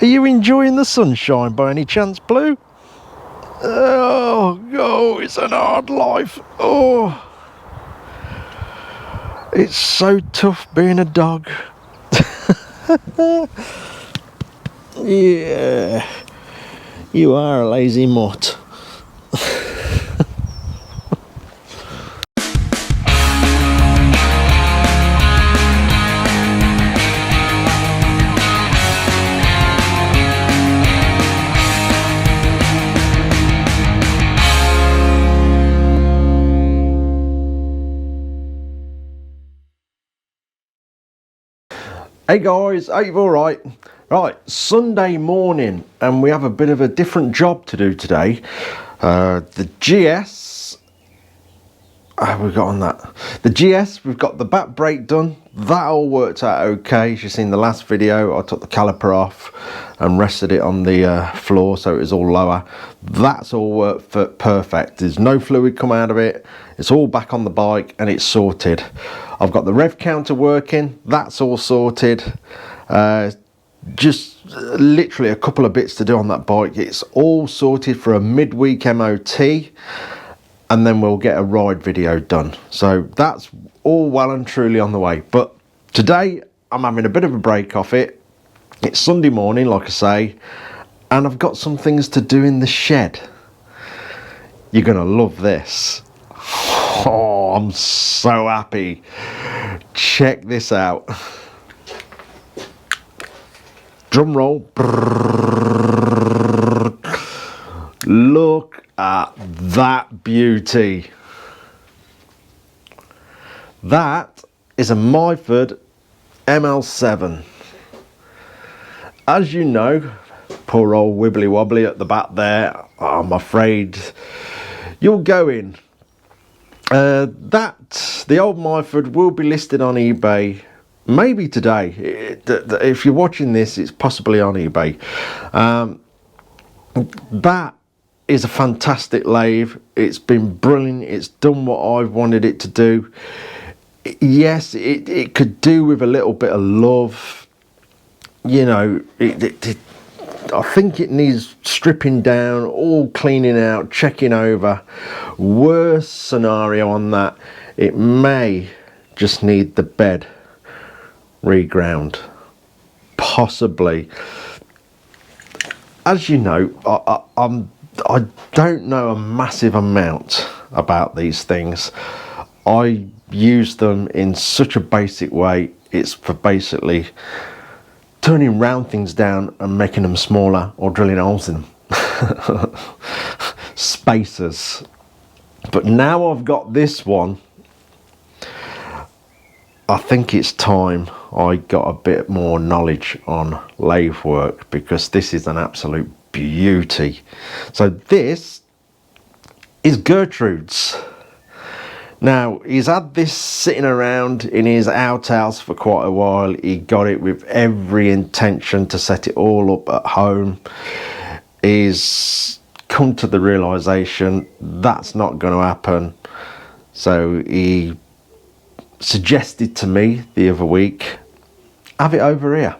Are you enjoying the sunshine by any chance, Blue? Oh, it's an hard life. Oh, it's so tough being a dog. Yeah, you are a lazy mutt. Hey guys, hope you're alright. Right, Sunday morning, and we have a bit of a different job to do today. The GS, we've got on that. The GS, we've got the back brake done. That all worked out okay. As you've seen the last video, I took the caliper off and rested it on the floor so it was all lower. That's all worked perfect. There's no fluid come out of it. It's all back on the bike and it's sorted. I've got the rev counter working. That's all sorted. Just literally a couple of bits to do on that bike. It's all sorted for a midweek MOT, and then we'll get a ride video done. So that's all well and truly on the way. But today I'm having a bit of a break off it. It's Sunday morning, like I say, and I've got some things to do in the shed. You're gonna love this. Oh, I'm so happy. Check this out. Drum roll. Look at that beauty. That is a Myford ML7. As you know, poor old wibbly wobbly at the back there, I'm afraid you'll go in. The old Myford will be listed on eBay maybe today. If you're watching this, it's possibly on eBay. That is a fantastic lathe. It's been brilliant. It's done what I've wanted it to do. Yes, it could do with a little bit of love. You know, I think it needs stripping down, all cleaning out, checking over. Worst scenario on that, it may just need the bed reground, possibly. As you know, I don't know a massive amount about these things. I use them in such a basic way. It's for basically turning round things down and making them smaller, or drilling holes in them. Spacers. But now I've got this one, I think it's time I got a bit more knowledge on lathe work, because this is an absolute beauty. So this is Gertrude's. Now, he's had this sitting around in his outhouse for quite a while. He got it with every intention to set it all up at home. He's come to the realization that's not going to happen. So he suggested to me the other week, have it over here,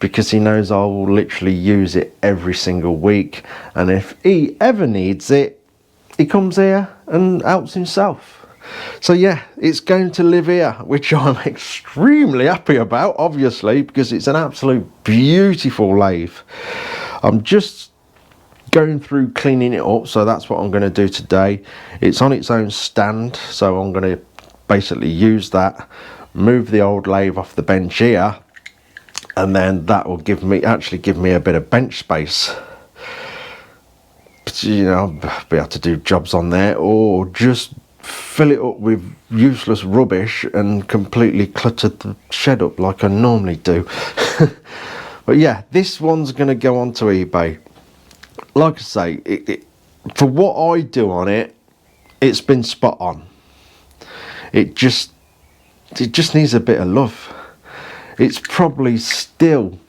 because he knows I will literally use it every single week, and if he ever needs it, he comes here and helps himself. So yeah, it's going to live here, which I'm extremely happy about, obviously, because it's an absolute beautiful lathe. I'm just going through cleaning it up, so that's what I'm going to do today. It's on its own stand, so I'm going to basically use that, move the old lathe off the bench here, and then that will give me a bit of bench space. But, you know, I'll be able to do jobs on there, or just fill it up with useless rubbish and completely clutter the shed up like I normally do. But yeah, this one's going to go onto eBay. Like I say, for what I do on it, it's been spot on. It just needs a bit of love. It's probably still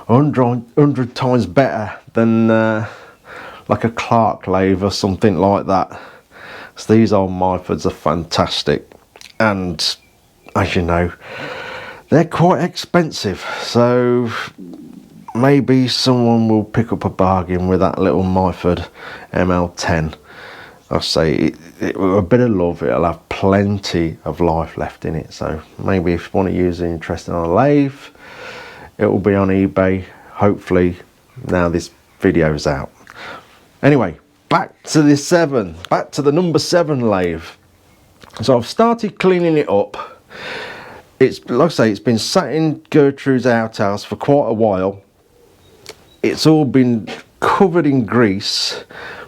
100 times better than like a Clark lathe or something like that. So these old Myfords are fantastic, and as you know, they're quite expensive, so maybe someone will pick up a bargain with that little Myford ML10. I'll say it with a bit of love, it'll have plenty of life left in it. So maybe if you want to use it interested on a lathe, it will be on eBay, hopefully, now this video's out. Anyway, back to the number 7 lathe. So I've started cleaning it up. It's, like I say, it's been sat in Gertrude's outhouse for quite a while. It's all been covered in grease.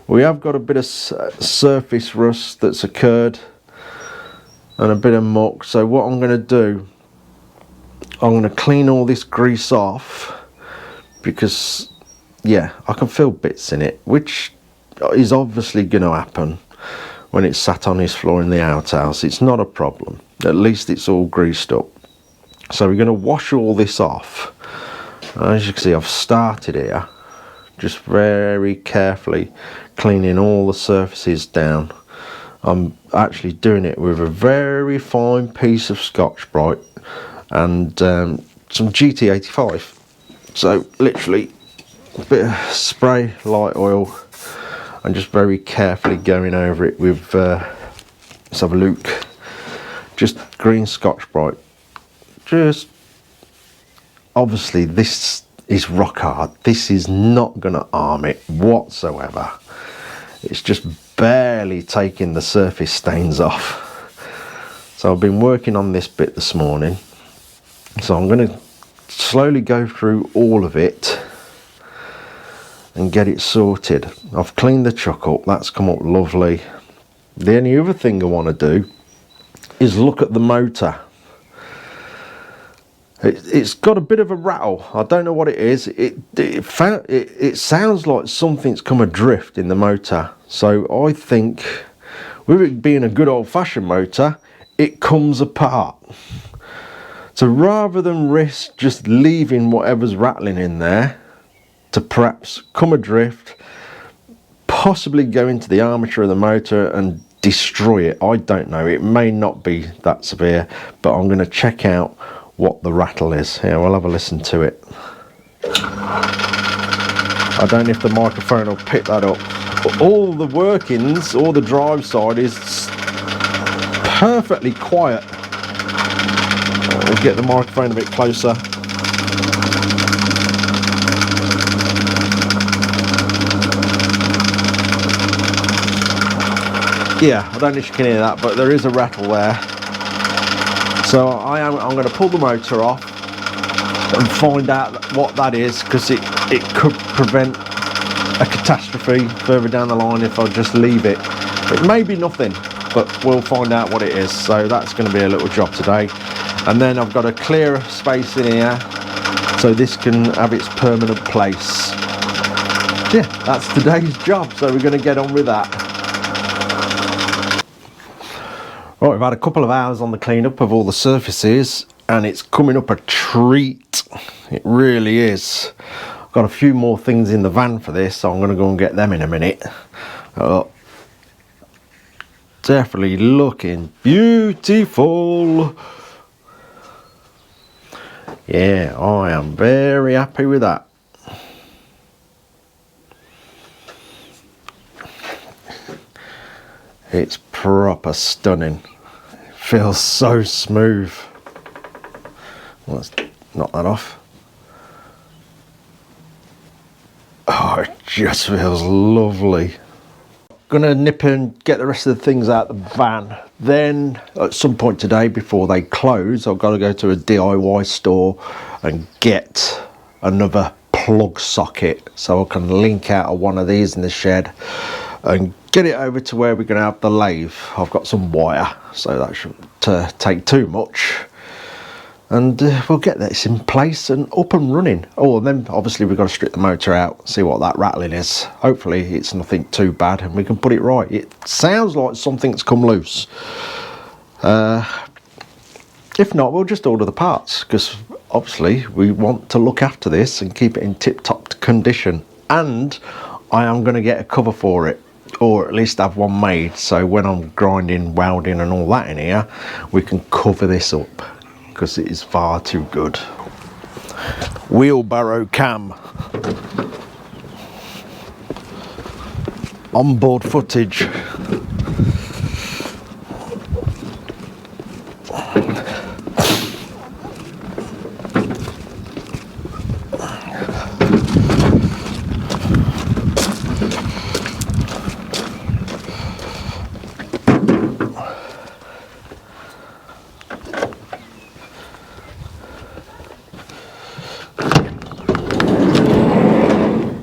We have got a bit of surface rust that's occurred and a bit of muck. So what I'm going to do, I'm going to clean all this grease off, because yeah, I can feel bits in it, which is obviously going to happen when it's sat on this floor in the outhouse. It's not a problem. At least it's all greased up. So we're going to wash all this off. As you can see, I've started here, just very carefully cleaning all the surfaces down. I'm actually doing it with a very fine piece of Scotch-Brite and some GT85. So literally a bit of spray light oil and just very carefully going over it with, let's have a look, just green Scotch-Brite. Just, obviously this is rock hard. This is not going to harm it whatsoever. It's just barely taking the surface stains off. So I've been working on this bit this morning. So I'm going to slowly go through all of it and get it sorted. I've cleaned the chuck up, that's come up lovely. The only other thing I want to do is look at the motor. It's got a bit of a rattle. I don't know what it is. It sounds like something's come adrift in the motor. So I think, with it being a good old-fashioned motor, it comes apart. So rather than risk just leaving whatever's rattling in there to perhaps come adrift, possibly go into the armature of the motor and destroy it, I don't know. It may not be that severe, but I'm going to check out what the rattle is. Here, we'll have a listen to it. I don't know if the microphone will pick that up, but all the workings, all the drive side is perfectly quiet. We'll get the microphone a bit closer. Yeah, I don't know if you can hear that, but there is a rattle there. So I'm going to pull the motor off and find out what that is, because it could prevent a catastrophe further down the line if I just leave it. It may be nothing, but we'll find out what it is. So that's going to be a little job today. And then I've got to clear a space in here so this can have its permanent place. Yeah, that's today's job, so we're going to get on with that. Right, we've had a couple of hours on the cleanup of all the surfaces and it's coming up a treat. It really is. I've got a few more things in the van for this, so I'm going to go and get them in a minute. Definitely looking beautiful. Yeah, I am very happy with that. It's proper stunning. It feels so smooth. Well, let's knock that off. Oh, it just feels lovely. Gonna nip and get the rest of the things out the van. Then at some point today, before they close, I've got to go to a DIY store and get another plug socket so I can link out of one of these in the shed and get it over to where we're going to have the lathe. I've got some wire, so that shouldn't take too much. And we'll get this in place and up and running. Oh, and then obviously we've got to strip the motor out, see what that rattling is. Hopefully it's nothing too bad and we can put it right. It sounds like something's come loose. If not, we'll just order the parts, because obviously we want to look after this and keep it in tip-top condition. And I am going to get a cover for it, or at least have one made, so when I'm grinding, welding and all that in here, we can cover this up. because it is far too good. Wheelbarrow cam. Onboard footage.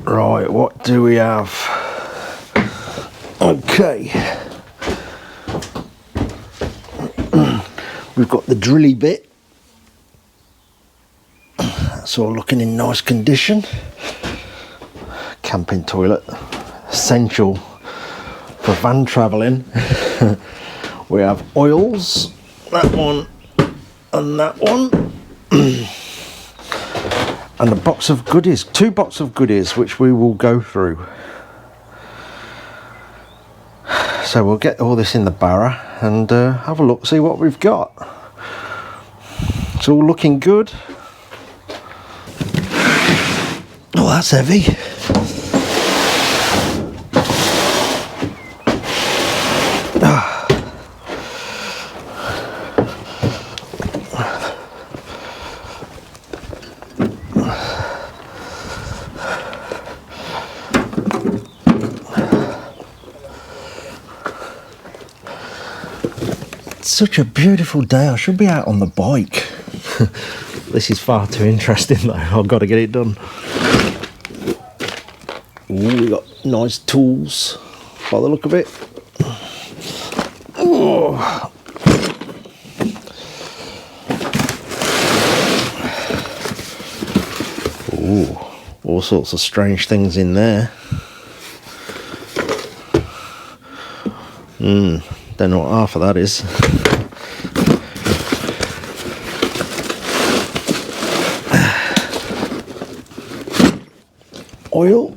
Right, what do we have? Okay. We've got the drilly bit. That's all looking in nice condition. Camping toilet, essential for van travelling. We have oils, that one and that one. And a box of goodies, 2 boxes of goodies, which we will go through. So we'll get all this in the barra and have a look, see what we've got. It's all looking good. Oh, that's heavy. Such a beautiful day. I should be out on the bike. This is far too interesting though. I've got to get it done. Ooh, we got nice tools by the look of it. Oh. Ooh, all sorts of strange things in there. Don't know what half of that is. Oil.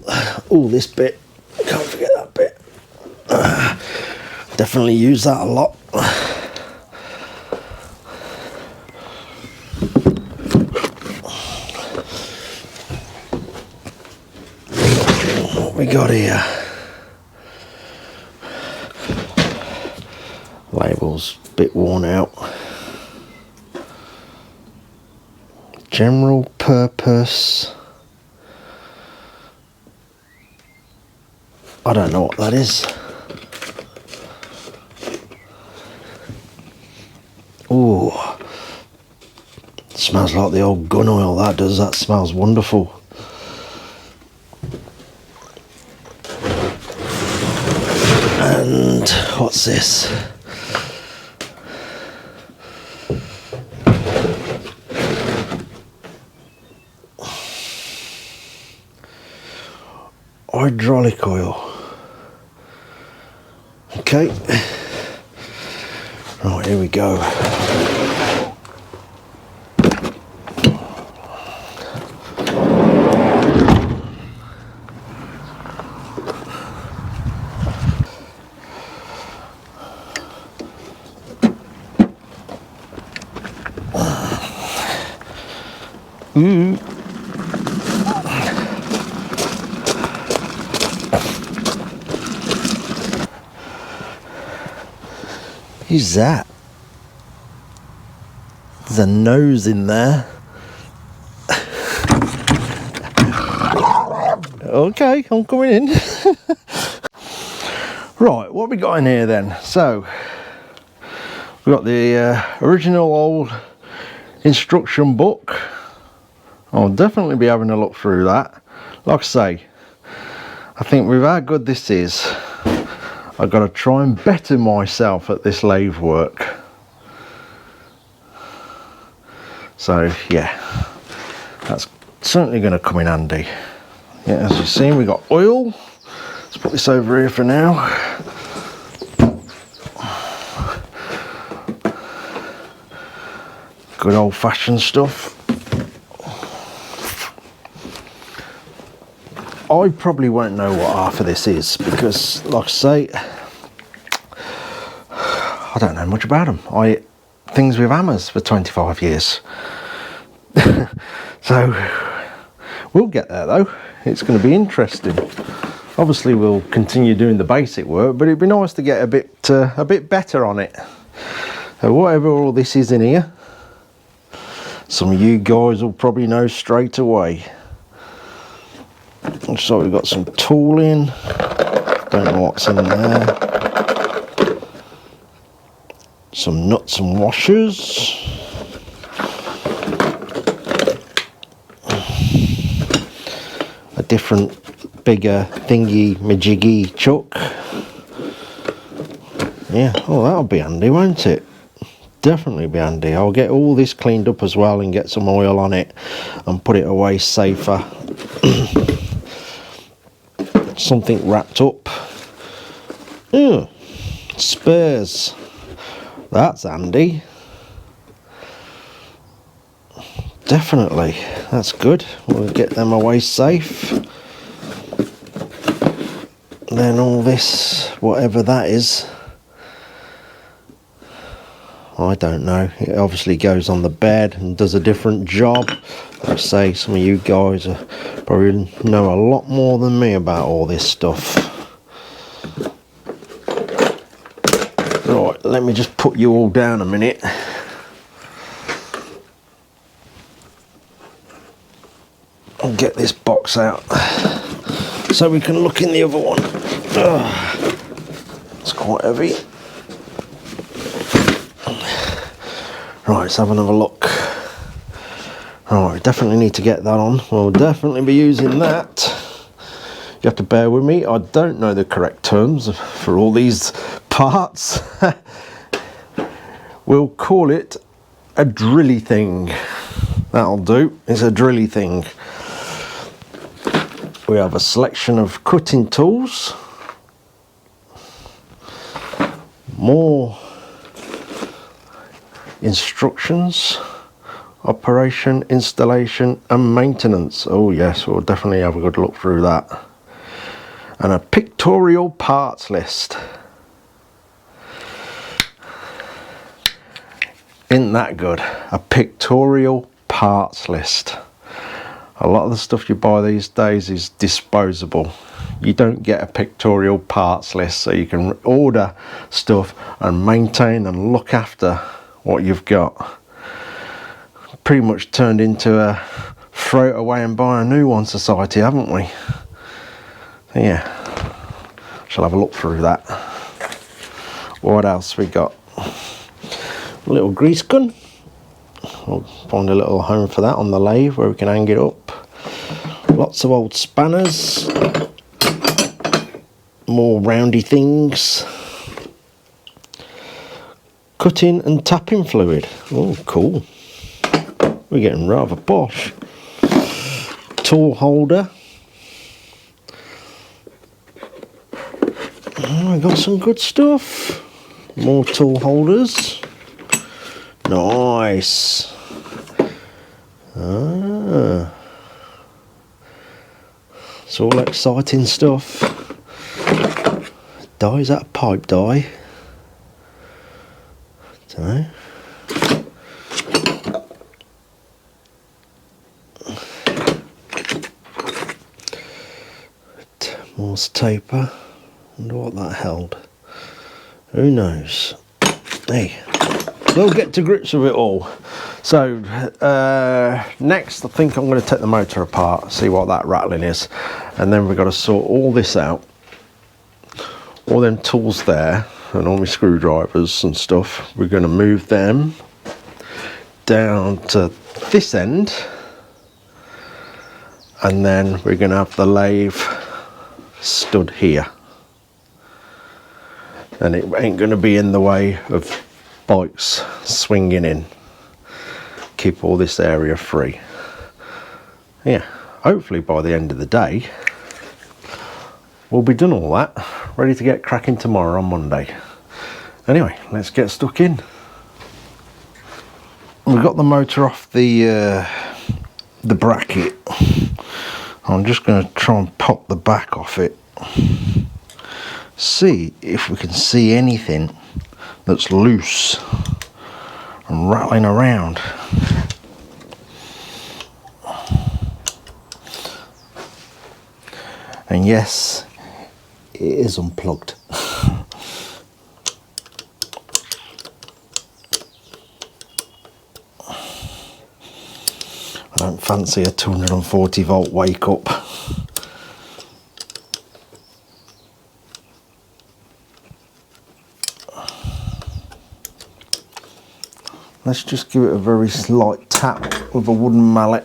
Oh, this bit. Can't forget that bit. Definitely use that a lot. What we got here? Labels a bit worn out. General purpose. I don't know what that is. Ooh, smells like the old gun oil. That does. That smells wonderful. And what's this? Hydraulic oil. Okay. Right, here we go. Who's that? There's a nose in there. Okay, I'm coming in. Right, what we got in here then? So, we've got the original old instruction book. I'll definitely be having a look through that. Like I say, I think with how good this is, I've got to try and better myself at this lathe work. So yeah, that's certainly going to come in handy. Yeah, as you've seen, we got oil. Let's put this over here for now. Good old-fashioned stuff. I probably won't know what half of this is because, like I say, I don't know much about them. I things with hammers for 25 years. So we'll get there though. It's going to be interesting. Obviously we'll continue doing the basic work, but it'd be nice to get a bit better on it. So whatever all this is in here, some of you guys will probably know straight away. So we've got some tooling, don't know what's in there. Some nuts and washers. A different bigger thingy majiggy chuck. Yeah, oh, that'll be handy, won't it? Definitely be handy. I'll get all this cleaned up as well and get some oil on it and put it away safer. Something wrapped up. Spares. That's handy. Definitely. That's good. We'll get them away safe. Then all this, whatever that is, I don't know. It obviously goes on the bed and does a different job. I say some of you guys probably know a lot more than me about all this stuff. Right, let me just put you all down a minute. And get this box out so we can look in the other one. It's quite heavy. Right, let's have another look. Right, we definitely need to get that on. We'll definitely be using that. You have to bear with me. I don't know the correct terms for all these parts. We'll call it a drilly thing. That'll do. It's a drilly thing. We have a selection of cutting tools. More instructions, operation, installation and maintenance. Oh yes, we'll definitely have a good look through that. And a pictorial parts list. Isn't that good? A pictorial parts list. A lot of the stuff you buy these days is disposable. You don't get a pictorial parts list, so you can order stuff and maintain and look after what you've got. Pretty much turned into a throw it away and buy a new one society, haven't we? So yeah, shall have a look through that. What else we got? A little grease gun. We'll find a little home for that on the lathe where we can hang it up. Lots of old spanners. More roundy things. Cutting and tapping fluid. Oh, cool. We're getting rather posh. Tool holder. Oh, I got some good stuff. More tool holders. Nice. Ah. It's all exciting stuff. Die, is that a pipe die? Don't know. Morse taper. Wonder what that held. Who knows? Hey, we'll get to grips with it all. So next I think I'm going to take the motor apart, see what that rattling is, and then we've got to sort all this out. All them tools there and all my screwdrivers and stuff, we're going to move them down to this end, and then we're going to have the lathe stood here, and it ain't going to be in the way of bikes swinging in. Keep all this area free. Yeah, hopefully by the end of the day we'll be done all that, ready to get cracking tomorrow on Monday. Anyway, let's get stuck in. We've got the motor off the bracket. I'm just going to try and pop the back off it, see if we can see anything that's loose and rattling around. And yes, it is unplugged. I don't fancy a 240 volt wake up. Let's just give it a very slight tap with a wooden mallet.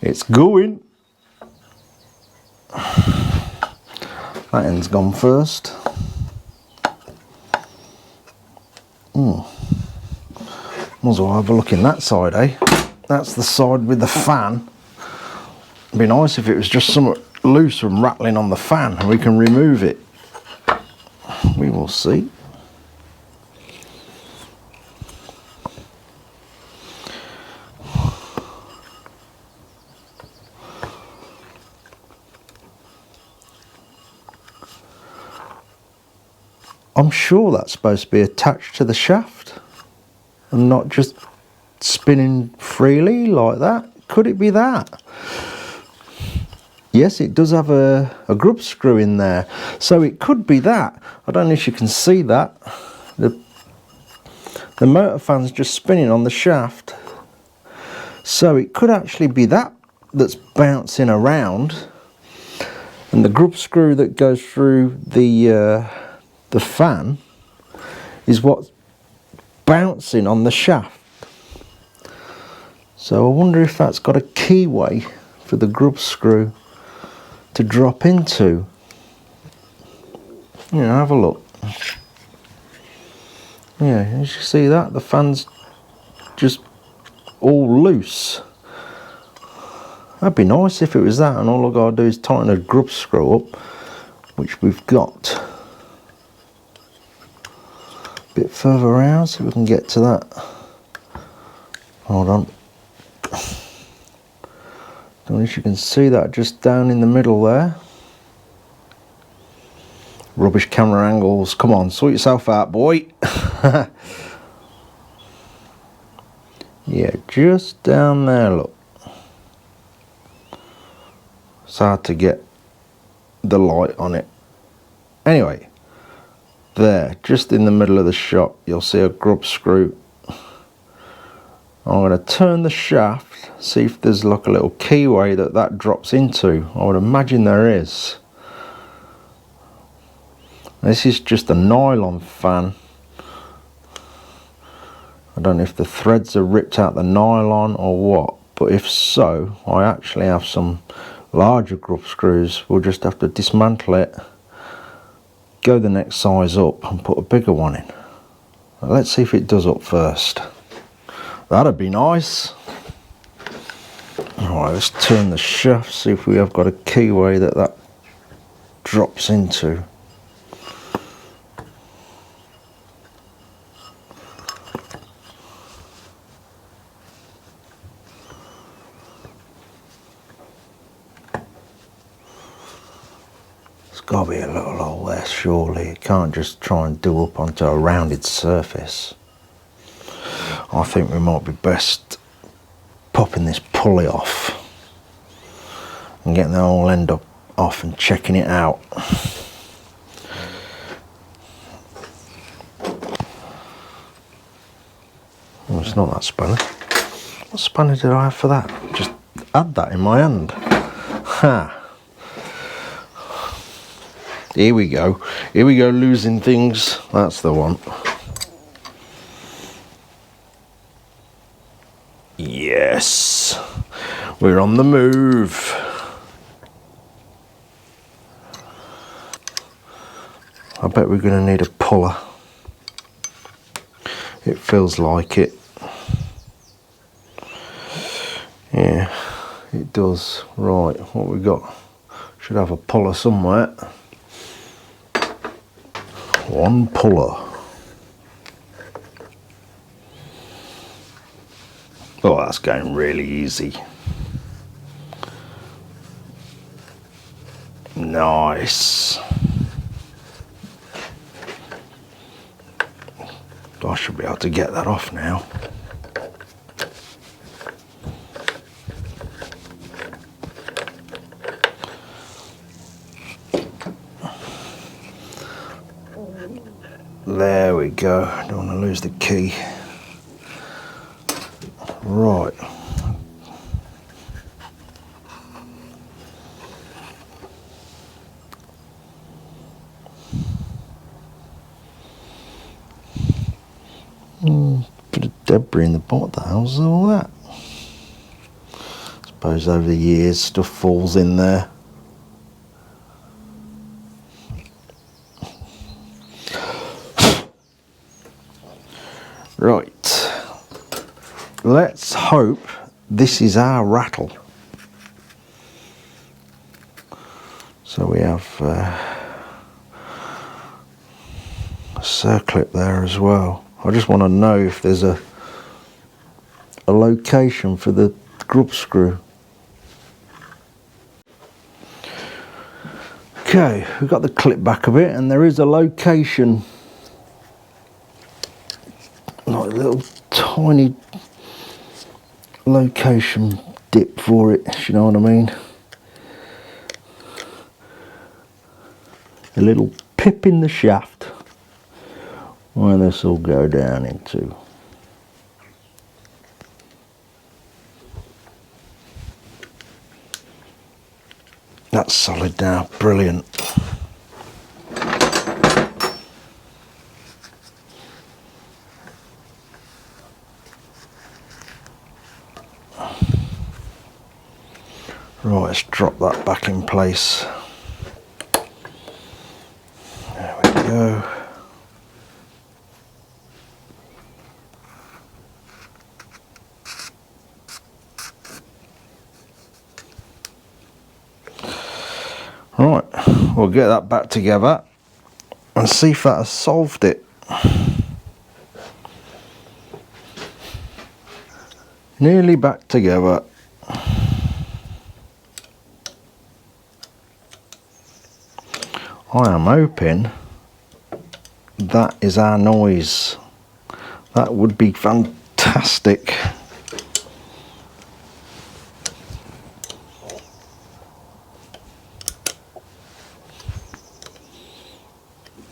It's going. That end's gone first. Might as well have a look in that side, eh? That's the side with the fan. It'd be nice if it was just somewhat loose and rattling on the fan and we can remove it. We will see. I'm sure that's supposed to be attached to the shaft and not just spinning freely like that. Could it be that? Yes, it does have a grub screw in there, so it could be that. I don't know if you can see that. The motor fan's just spinning on the shaft, so it could actually be that that's bouncing around, and the grub screw that goes through the fan is what's bouncing on the shaft. So I wonder if that's got a keyway for the grub screw to drop into. Yeah, have a look. Yeah, as you see that, the fan's just all loose. That'd be nice if it was that, and all I've got to do is tighten a grub screw up, which we've got. A bit further around, so we can get to that. Hold on. Don't know if you can see that just down in the middle there. Rubbish camera angles. Come on, sort yourself out, boy. Yeah, just down there, look. It's hard to get the light on it. Anyway, there, just in the middle of the shot, you'll see a grub screw. I'm going to turn the shaft, see if there's like a little keyway that drops into. I would imagine there is. This is just a nylon fan. I don't know if the threads are ripped out the nylon or what, but if so, I actually have some larger grub screws. We'll just have to dismantle it, go the next size up and put a bigger one in. Let's see if it does up first. That'd be nice. Alright, let's turn the shaft, see if we have got a keyway that drops into. It's got to be a little hole there, surely. It can't just try and do up onto a rounded surface. I think we might be best popping this pulley off and getting the whole end up off and checking it out. Oh, it's not that spanner. What spanner did I have for that? Just had that in my hand. Ha! Here we go. Here we go, losing things. That's the one. Yes, we're on the move. I bet we're going to need a puller. It feels like it. Yeah, it does. Right, what we got? Should have a puller somewhere. One puller. Oh, that's going really easy. Nice. I should be able to get that off now. There we go. Don't want to lose the key. Right. Bit of debris in the bottom. What the hell's all that? Suppose over the years stuff falls in there. Right. Let's hope this is our rattle. So we have a circlip there as well. I just want to know if there's a location for the grub screw. Okay, we've got the clip back a bit and there is a location, like a little tiny location dip for it, if you know what I mean. A little pip in the shaft where this will go down into. That's solid now, brilliant. Right, let's drop that back in place. There we go. Right, we'll get that back together and see if that has solved it. Nearly back together. I am hoping that is our noise. That would be fantastic.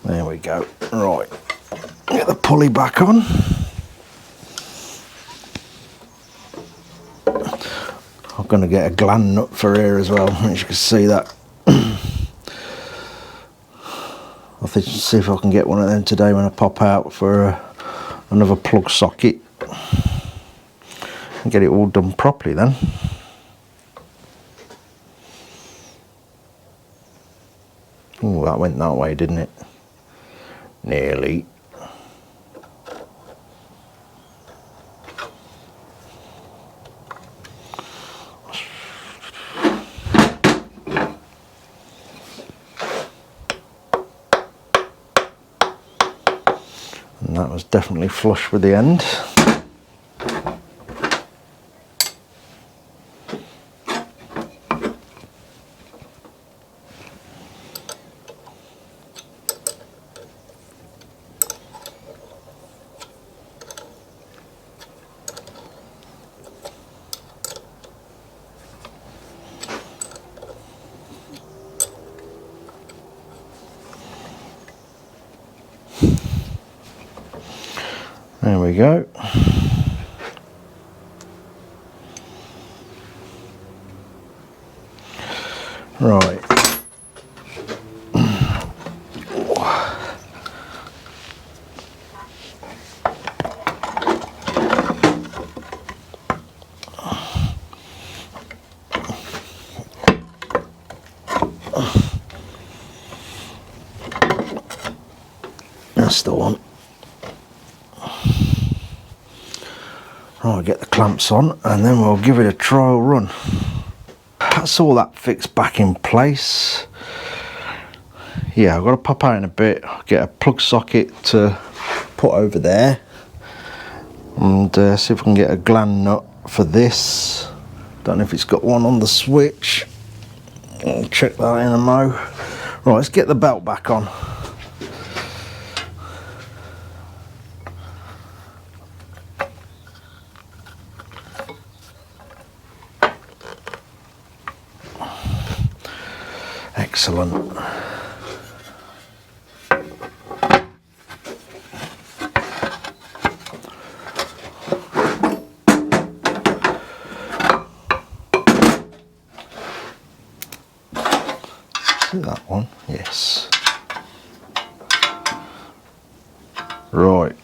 There we go. Right, get the pulley back on. I'm going to get a gland nut for here as well, as you can see that. I'll see if I can get one of them today when I pop out for another plug socket and get it all done properly then. Oh, that went that way, didn't it? Nearly. And that was definitely flush with the end. There we go. Right. That's the one. Right, get the clamps on and then we'll give it a trial run. That's all that fixed back in place. Yeah, I've got to pop out in a bit, get a plug socket to put over there and see if we can get a gland nut for this. Don't know if it's got one on the switch. I'll check that in a mo. Right, let's get the belt back on. Excellent. That one, yes. Right.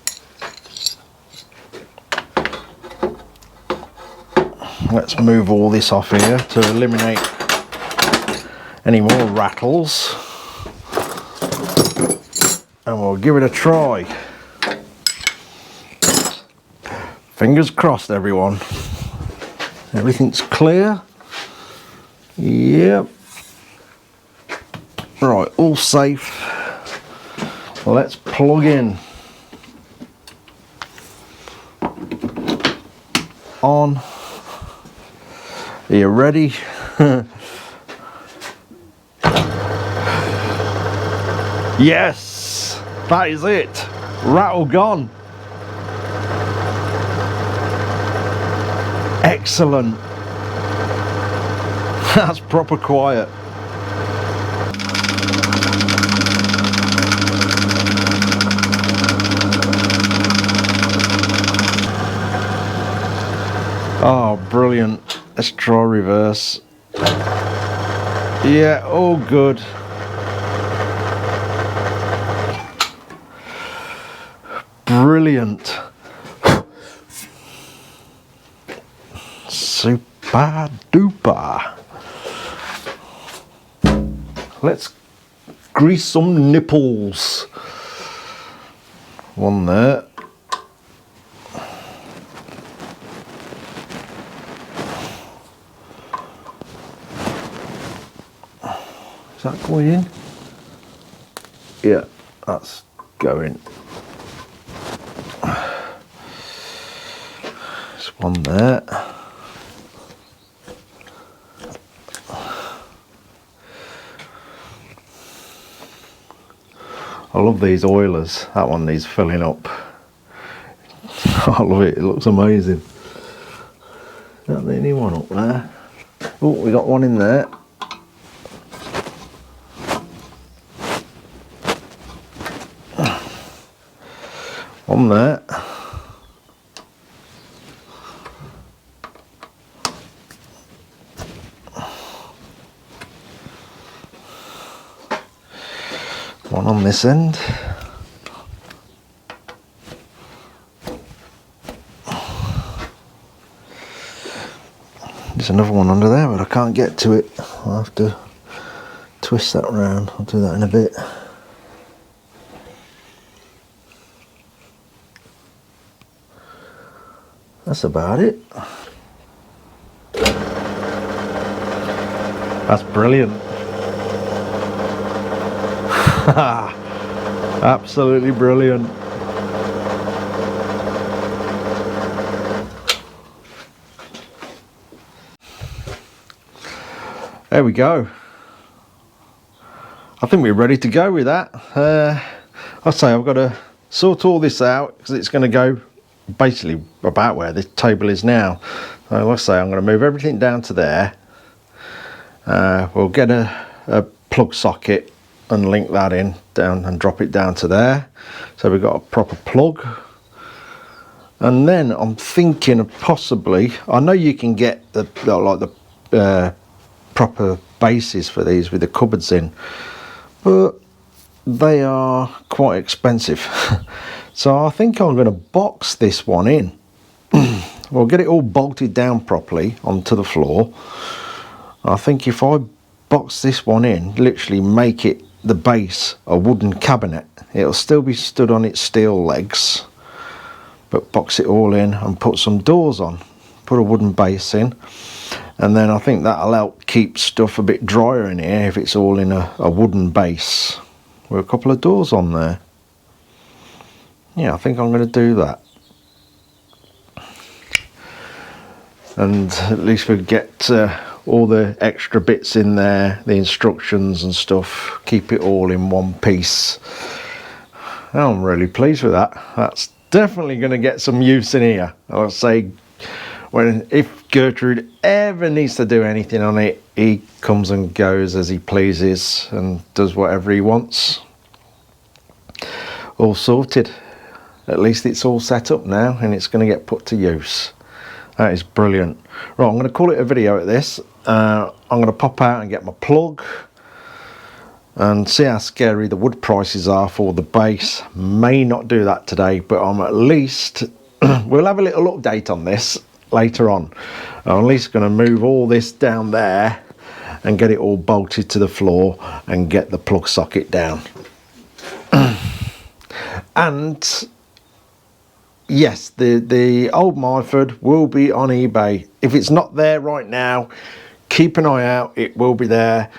Let's move all this off here to eliminate any more rattles. And we'll give it a try. Fingers crossed, everyone. Everything's clear. Yep. Right, all safe. Let's plug in. On. Are you ready? Yes, that is it. Rattle gone. Excellent. That's proper quiet. Oh, brilliant. Let's try reverse. Yeah, all good. Brilliant. Super duper. Let's grease some nipples. One there. Is that going in? Yeah, that's going. There's one there. I love these oilers. That one needs filling up. I love it. It looks amazing. Is that the only one up there? Oh, we got one in there. One there. One on this end. There's another one under there, but I can't get to it. I'll have to twist that round. I'll do that in a bit. That's about it. That's brilliant. Absolutely brilliant. There we go. I think we're ready to go with that. I'll say I've got to sort all this out because it's going to go basically about where this table is now. So let's say I'm going to move everything down to there. We'll get a plug socket and link that in down and drop it down to there. So we've got a proper plug. And then I'm thinking of possibly, I know you can get the proper bases for these with the cupboards in, but they are quite expensive. So I think I'm going to box this one in. We'll get it all bolted down properly onto the floor. I think if I box this one in, literally make it the base a wooden cabinet, it'll still be stood on its steel legs, but box it all in and put some doors on, put a wooden base in, and then I think that'll help keep stuff a bit drier in here if it's all in a wooden base with a couple of doors on there. Yeah, I think I'm going to do that. and at least we get all the extra bits in there, the instructions and stuff, keep it all in one piece. I'm really pleased with that. That's definitely going to get some use in here. I'll say, if Gertrude ever needs to do anything on it, he comes and goes as he pleases and does whatever he wants. All sorted. At least it's all set up now and it's going to get put to use. That is brilliant. Right, I'm going to call it a video at this. I'm going to pop out and get my plug and see how scary the wood prices are for the base. May not do that today, but I'm at least we'll have a little update on this later on. I'm at least going to move all this down there and get it all bolted to the floor and get the plug socket down. And yes, the old Myford will be on eBay. If it's not there right now, keep an eye out, it will be there.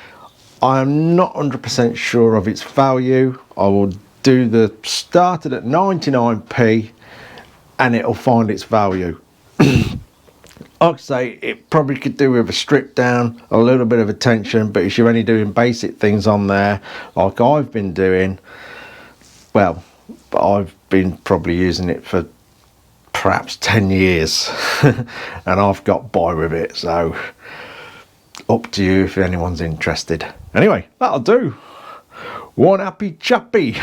I am not 100% sure of its value. I will do the started at 99p and it'll find its value. Like I say, it probably could do with a strip down, a little bit of attention, but if you're only doing basic things on there, like I've been doing, well, I've been probably using it for perhaps 10 years and I've got by with it, so up to you if anyone's interested. Anyway, that'll do. One happy chappy.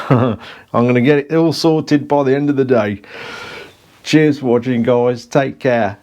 I'm going to get it all sorted by the end of the day. Cheers for watching, guys. Take care.